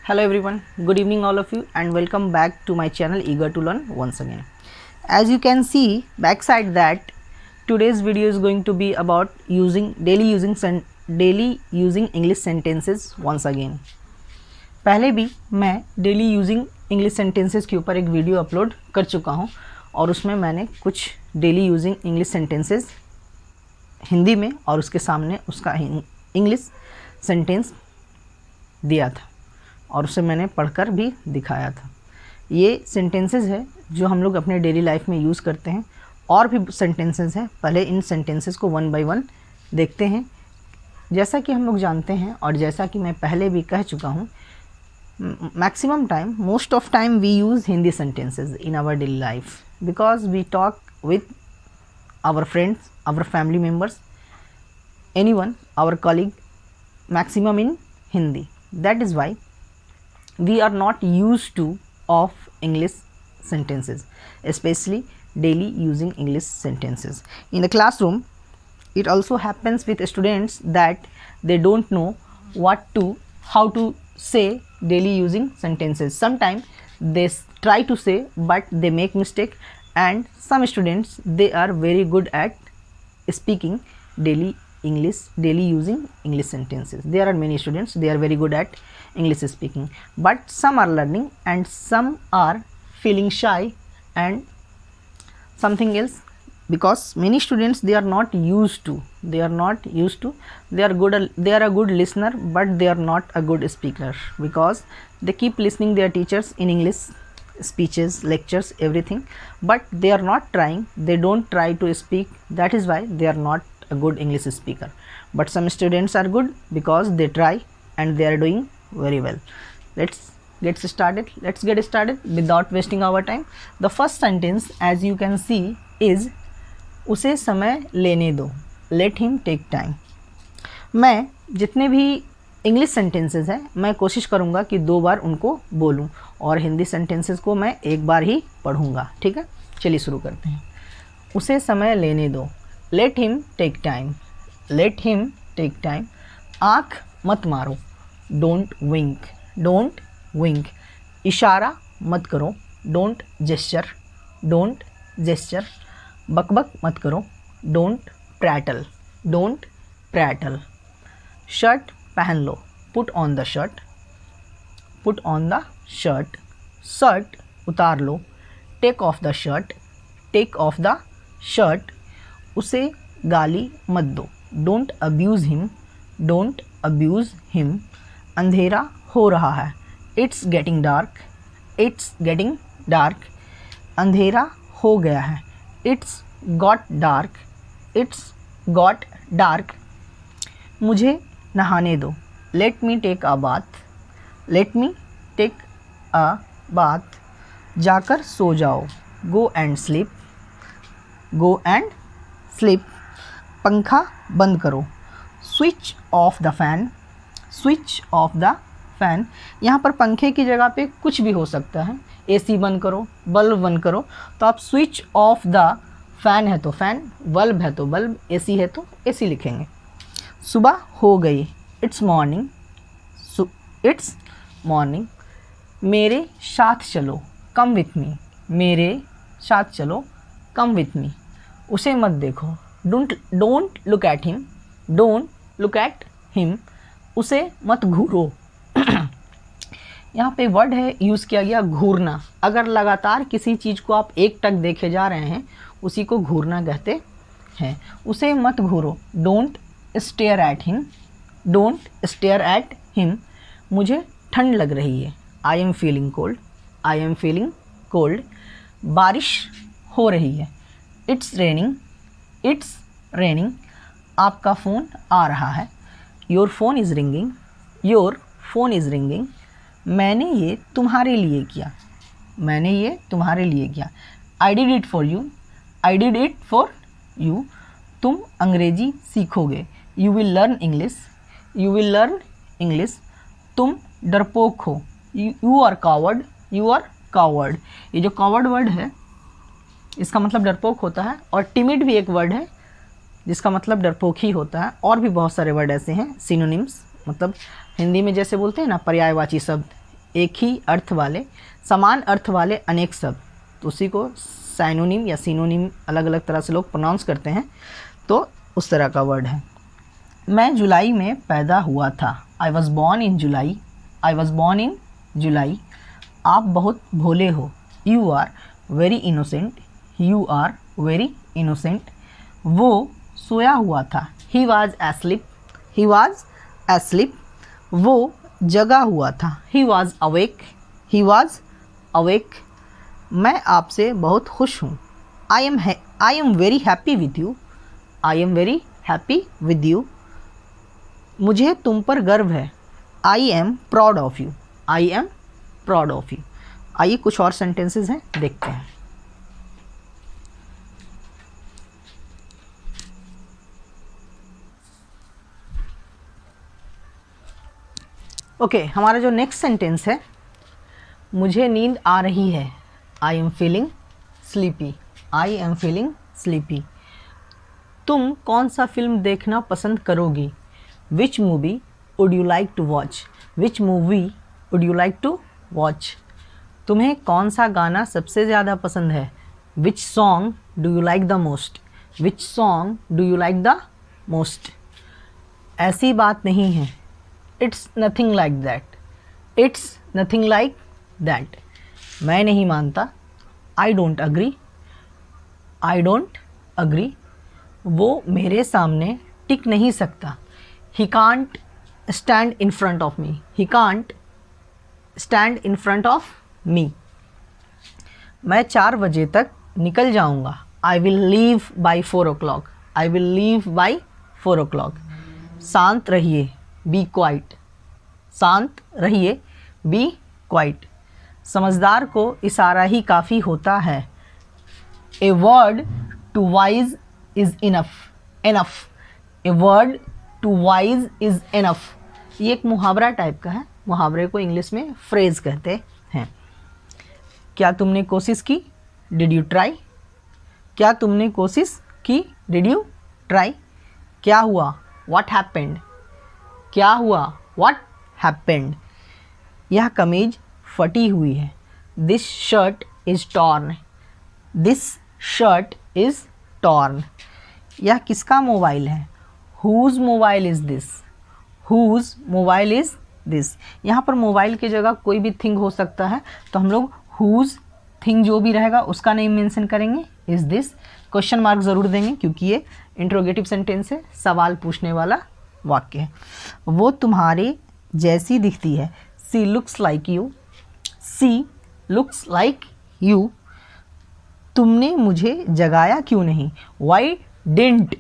Hello everyone, good evening all of you and welcome back to my channel Eager to Learn once again. As you can see backside that today's video is going to be about daily using English sentences once again. पहले भी मैं daily using English sentences के ऊपर एक video upload कर चुका हूँ और उसमें मैंने कुछ daily using English sentences Hindi में और उसके सामने उसका इंग्लिश सेंटेंस दिया था और उसे मैंने पढ़कर भी दिखाया था। ये सेंटेंसेस है जो हम लोग अपने डेली लाइफ में यूज़ करते हैं। और भी सेंटेंसेस हैं, पहले इन सेंटेंसेस को वन बाय वन देखते हैं। जैसा कि हम लोग जानते हैं और जैसा कि मैं पहले भी कह चुका हूँ, maximum time, most of time we use Hindi sentences in our daily life because we talk with our friends, our family members, anyone, our colleague, maximum in Hindi. That is why we are not used to of English sentences, especially daily using English sentences. In the classroom, it also happens with students that they don't know how to say daily using sentences. Sometimes they try to say but they make mistake, and some students, they are very good at speaking daily using English sentences. There are many students, they are very good at English speaking, but some are learning and some are feeling shy and something else, because many students, they are a good listener but they are not a good speaker, because they keep listening their teachers in English speeches, lectures, everything, but they are not trying, they don't try to speak. That is why they are not a good English speaker. But some students are good because they try and they are doing very well. Let's get started without wasting our time. The first sentence, as you can see, is उसे समय लेने दो, let him take time. मैं जितने भी English sentences हैं, मैं कोशिश करूँगा कि 2 बार उनको बोलूँ और हिंदी सेंटेंसेस को मैं 1 बार ही पढ़ूँगा. ठीक है, चलिए शुरू करते हैं. उसे समय लेने दो, let him take time. Let him take time. आँख मत मारो, don't wink. इशारा मत करो, don't gesture. बकबक मत करो, don't prattle. शर्ट पहन लो, put on the shirt. Shirt उतार लो, take off the shirt. उसे गाली मत दो, don't abuse him. अंधेरा हो रहा है, it's getting dark. अंधेरा हो गया है, it's got dark. मुझे नहाने दो, let me take a bath. जाकर सो जाओ, go and sleep. पंखा बंद करो, switch off the fan. यहाँ पर पंखे की जगह पे कुछ भी हो सकता है. AC बंद करो, बल्ब बंद करो, तो आप switch off the fan है तो फैन, बल्ब है तो बल्ब, AC है तो AC लिखेंगे. सुबह हो गई, it's morning. मेरे साथ चलो, come with me. उसे मत देखो, don't look at him. उसे मत घूरो. यहाँ पे वर्ड है यूज़ किया गया घूरना. अगर लगातार किसी चीज़ को आप एक टक देखे जा रहे हैं, उसी को घूरना कहते हैं. उसे मत घूरो, don't stare at him. मुझे ठंड लग रही है, I am feeling cold. बारिश हो रही है, it's raining. आपका फ़ोन आ रहा है, your phone is ringing. मैंने ये तुम्हारे लिए किया, I did it for you. तुम अंग्रेजी सीखोगे, you will learn English. तुम डरपोक हो, you are coward. ये जो coward वर्ड है, इसका मतलब डरपोक होता है, और टिमिड भी एक वर्ड है जिसका मतलब डरपोक ही होता है. और भी बहुत सारे वर्ड ऐसे हैं, सिनोनिम्स, मतलब हिंदी में जैसे बोलते हैं ना पर्यायवाची शब्द, एक ही अर्थ वाले, समान अर्थ वाले अनेक शब्द, तो उसी को साइनोनिम या सिनोनिम अलग अलग तरह से लोग प्रोनाउंस करते हैं, तो उस तरह का वर्ड है। मैं जुलाई में पैदा हुआ था, I was born in July, I was born in July. आप बहुत भोले हो, you are very innocent, you are very innocent. वो सोया हुआ था, ही वॉज एस्लिप, ही वॉज एस्लिप। वो जगा हुआ था, he was awake, he was awake. मैं आपसे बहुत खुश हूँ, I am very happy with you, I am very happy with you. मुझे तुम पर गर्व है, I am proud of you, I am proud of you. आइए कुछ और सेंटेंसेस हैं, देखते हैं। ओके, हमारा जो नेक्स्ट सेंटेंस है, मुझे नींद आ रही है, I am feeling sleepy, I am feeling sleepy. तुम कौन सा फिल्म देखना पसंद करोगी, which movie would you like to watch, which movie would you like to watch. तुम्हें कौन सा गाना सबसे ज़्यादा पसंद है, which song do you like the most, which song do you like the most. ऐसी बात नहीं है, it's nothing like that, it's nothing like that. मैं नहीं मानता, I don't agree, I don't agree. वो मेरे सामने टिक नहीं सकता, he can't stand in front of me, he can't stand in front of me. मैं 4 बजे तक निकल जाऊंगा, I will leave by 4 o'clock, I will leave by 4 o'clock। शांत रहिए, बी क्वाइट, शांत रहिए, बी क्वाइट। समझदार को इशारा ही काफ़ी होता है, a word to wise is enough, enough, a word to wise is enough. ये एक मुहावरा टाइप का है, मुहावरे को इंग्लिश में फ्रेज कहते हैं। क्या तुमने कोशिश की, डिड यू ट्राई, क्या तुमने कोशिश की, डिड यू ट्राई। क्या हुआ, व्हाट हैपेंड, क्या हुआ, व्हाट हैपेंड। यह कमीज फटी हुई है, this shirt is torn, this shirt is torn. यह किसका मोबाइल है, who's mobile is this, who's mobile is this. यहाँ पर मोबाइल की जगह कोई भी थिंग हो सकता है, तो हम लोग हुज़ थिंग जो भी रहेगा उसका नेम मेंशन करेंगे, इज़ दिस। क्वेश्चन मार्क ज़रूर देंगे क्योंकि ये इंट्रोगेटिव सेंटेंस है, सवाल पूछने वाला वाक्य है। वो तुम्हारे जैसी दिखती है, she looks like you, she looks like you. तुमने मुझे जगाया क्यों नहीं, वाई डिडंट,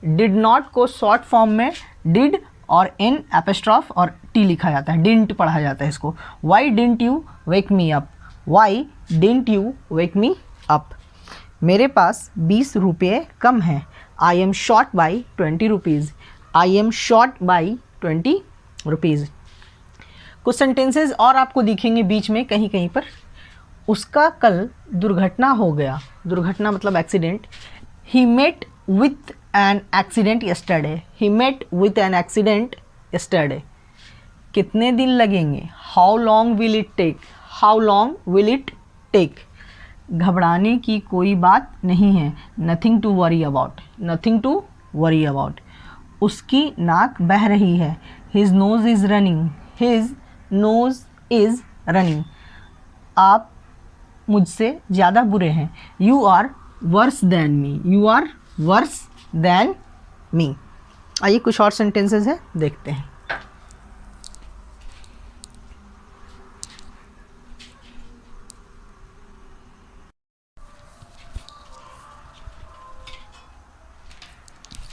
डिड नॉट को शॉर्ट फॉर्म में डिड और एन एपिस्ट्रॉफ और टी लिखा जाता है, डिडंट पढ़ा जाता है इसको। Y didn't you wake me up, Y didn't you wake me up. मेरे पास 20 रुपये कम हैं, I am short by 20 rupees, I am short by 20 rupees. कुछ सेंटेंसेस और आपको दिखेंगे बीच में कहीं कहीं पर। उसका कल दुर्घटना हो गया, दुर्घटना मतलब accident. He met with an accident yesterday, he met with an accident yesterday. कितने दिन लगेंगे, how long will it take, how long will it take. घबराने की कोई बात नहीं है, nothing to worry about, nothing to worry about. उसकी नाक बह रही है, his nose is running, his nose is running. आप मुझसे ज़्यादा बुरे हैं, you are worse than me, you are worse than मी। आइए कुछ और सेंटेंसेस हैं, देखते हैं।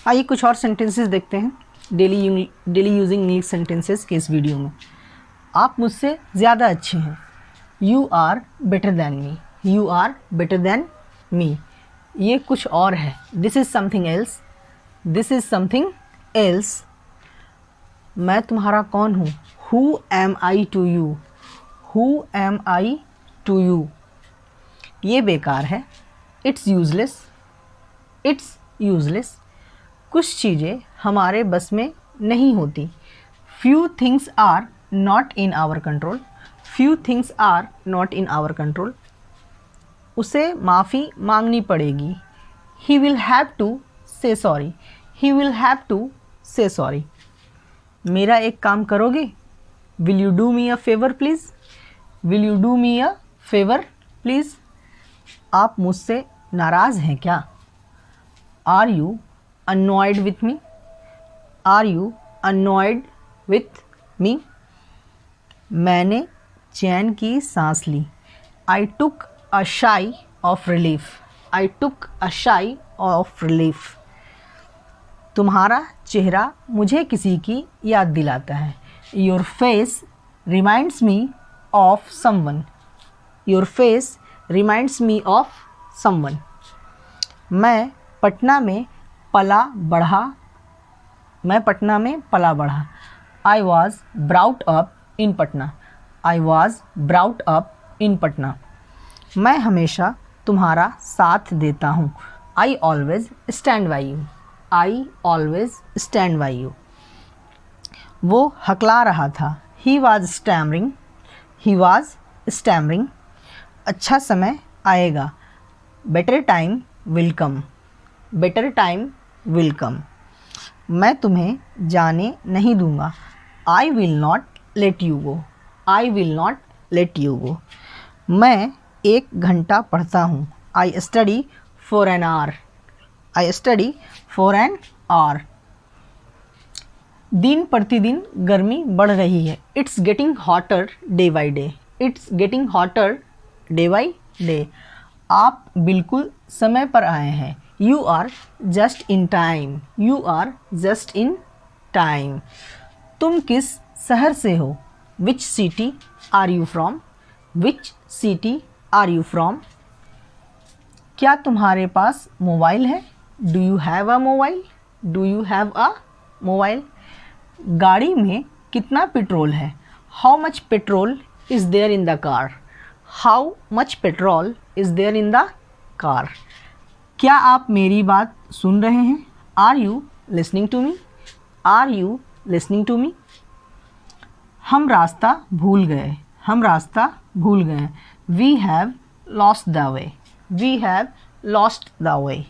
आइए कुछ और सेंटेंसेस देखते हैं डेली यूजिंग नीड सेंटेंसेस के इस वीडियो में। आप मुझसे ज़्यादा अच्छे हैं, you are better than me, you are better than me. ये कुछ और है, this is something else, this is something else. मैं तुम्हारा कौन हूँ, who am I to you, who am I to you. ये बेकार है, इट्स यूजलेस, इट्स यूजलेस। कुछ चीज़ें हमारे बस में नहीं होती, few things are not in our control, few things are not in our control. उसे माफ़ी मांगनी पड़ेगी। He will have to say sorry. He will have to say sorry. मेरा एक काम करोगे? Will you do me a favour please? Will you do me a favour please? आप मुझसे नाराज़ हैं क्या? Are you annoyed with me? Are you annoyed with me? मैंने चैन की सांस ली। आई टुक अ शाई ऑफ रिलीफ। आई टुक अ शाई ऑफ रिलीफ। तुम्हारा चेहरा मुझे किसी की याद दिलाता है। Your face reminds me of someone. Your face reminds me of someone. मैं पटना में पला बढ़ा। I was brought up in Patna. I was brought up in Patna. मैं हमेशा तुम्हारा साथ देता हूँ। I always stand by you. I always stand by you. वो हकला रहा था। He was stammering. He was stammering. अच्छा समय आएगा। Better time will come. Better time will come. मैं तुम्हें जाने नहीं दूंगा। I will not let you go. I will not let you go. मैं 1 घंटा पढ़ता हूँ। I study for an hour. I study for an hour. दिन प्रतिदिन गर्मी बढ़ रही है। It's getting hotter day by day. It's getting hotter day by day. आप बिल्कुल समय पर आए हैं। You are just in time. You are just in time. तुम किस शहर से हो? Which city are you from? Which city are you from? क्या तुम्हारे पास मोबाइल है? Do you have a mobile? Do you have a mobile? गाड़ी में कितना पेट्रोल है? How much petrol is there in the car? How much petrol is there in the car? क्या आप मेरी बात सुन रहे हैं? Are you listening to me? Are you listening to me? हम रास्ता भूल गए। हम रास्ता भूल गए। We have lost the way. We have lost the way.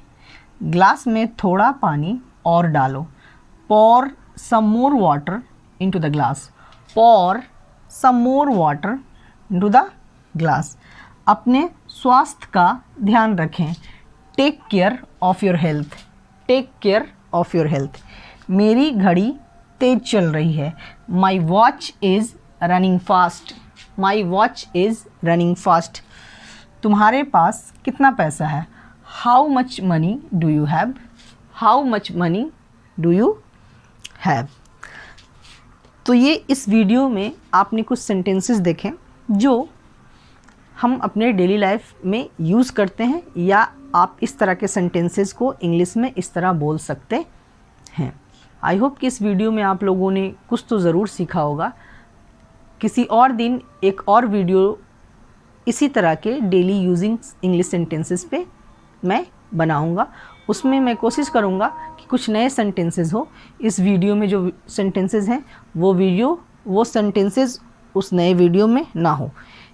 Glass में थोड़ा पानी और डालो। pour some more water into the glass. pour some more water into the glass. अपने स्वास्थ्य का ध्यान रखें। Take care of your health. Take care of your health. मेरी घड़ी तेज चल रही है। My watch is running fast. My watch is running fast. तुम्हारे पास कितना पैसा है? How much money do you have? How much money do you have? तो ये इस वीडियो में आपने कुछ सेंटेंसेस देखे जो हम अपने डेली लाइफ में यूज़ करते हैं, या आप इस तरह के सेंटेंसेस को इंग्लिश में इस तरह बोल सकते हैं। आई होप कि इस वीडियो में आप लोगों ने कुछ तो ज़रूर सीखा होगा। किसी और दिन एक और वीडियो इसी तरह के डेली यूजिंग इंग्लिश सेंटेंसेस पे मैं बनाऊंगा। उसमें मैं कोशिश करूंगा कि कुछ नए सेंटेंसेस हो। इस वीडियो में जो सेंटेंसेस हैं वो सेंटेंसेस उस नए वीडियो में ना हो।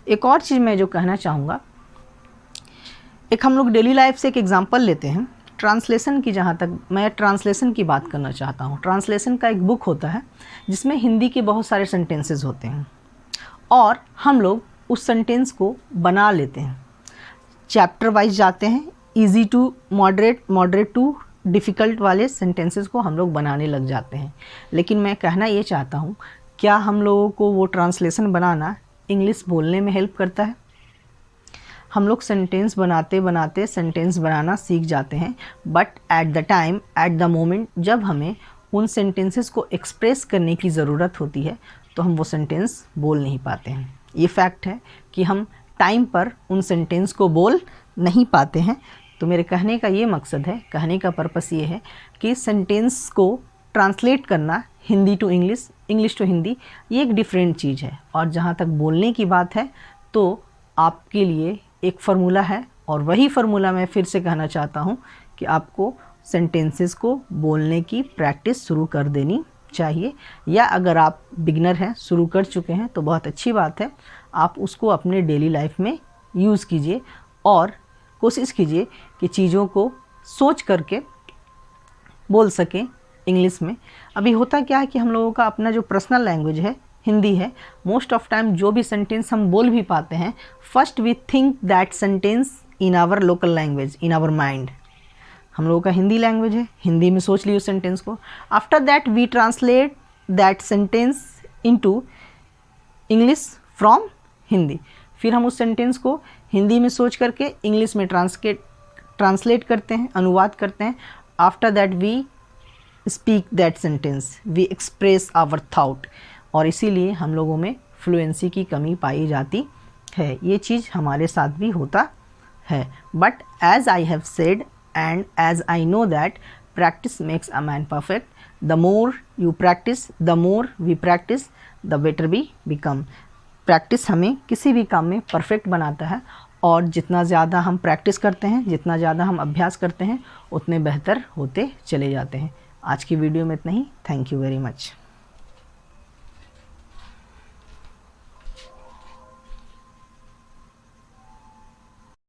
एक और चीज़ मैं जो कहना चाहूँगा, एक हम लोग डेली लाइफ से एक एग्जांपल लेते हैं ट्रांसलेशन की। जहाँ तक मैं ट्रांसलेशन की बात करना चाहता हूँ, ट्रांसलेशन का एक बुक होता है जिसमें हिंदी के बहुत सारे सेंटेंसेस होते हैं और हम लोग उस सेंटेंस को बना लेते हैं। चैप्टर वाइज जाते हैं, easy to moderate to difficult वाले सेंटेंसेस को हम लोग बनाने लग जाते हैं। लेकिन मैं कहना ये चाहता हूँ, क्या हम लोगों को वो ट्रांसलेशन बनाना इंग्लिश बोलने में हेल्प करता है? हम लोग सेंटेंस बनाते बनाते सेंटेंस बनाना सीख जाते हैं, बट एट द मोमेंट जब हमें उन सेंटेंसेस को एक्सप्रेस करने की ज़रूरत होती है तो हम वो सेंटेंस बोल नहीं पाते हैं। ये फैक्ट है कि हम टाइम पर उन सेंटेंस को बोल नहीं पाते हैं। तो मेरे कहने का ये मकसद है, कहने का पर्पस ये है कि सेंटेंस को ट्रांसलेट करना Hindi to English, English to Hindi, ये एक डिफरेंट चीज़ है। और जहाँ तक बोलने की बात है तो आपके लिए एक फ़ॉर्मूला है, और वही फ़ॉर्मूला मैं फिर से कहना चाहता हूँ कि आपको सेंटेंसेस को बोलने की प्रैक्टिस शुरू कर देनी चाहिए। या अगर आप बिगिनर हैं, शुरू कर चुके हैं तो बहुत अच्छी बात है। आप उसको अपने डेली लाइफ में यूज़ कीजिए और कोशिश कीजिए कि चीज़ों को सोच करके बोल सकें इंग्लिश में। अभी होता क्या है कि हम लोगों का अपना जो पर्सनल लैंग्वेज है हिंदी है, मोस्ट ऑफ टाइम जो भी सेंटेंस हम बोल भी पाते हैं, first we think that sentence in our local language, in our mind. हम लोगों का हिंदी लैंग्वेज है, हिंदी में सोच ली उस सेंटेंस को। After that we translate that sentence into English from Hindi. फिर हम उस सेंटेंस को हिंदी में सोच करके इंग्लिश में ट्रांसलेट करते हैं, अनुवाद करते हैं। After that we speak that sentence, we express our thought. और इसीलिए हम लोगों में फ्लुएंसी की कमी पाई जाती है। ये चीज़ हमारे साथ भी होता है। But as I have said and as I know that practice makes a man perfect. The more you practice, the more we practice, the better we become. Practice हमें किसी भी काम में परफेक्ट बनाता है और जितना ज़्यादा हम प्रैक्टिस करते हैं, जितना ज़्यादा हम अभ्यास करते हैं, उतने बेहतर होते चले जाते हैं। आज की वीडियो में इतना ही। Thank you very much.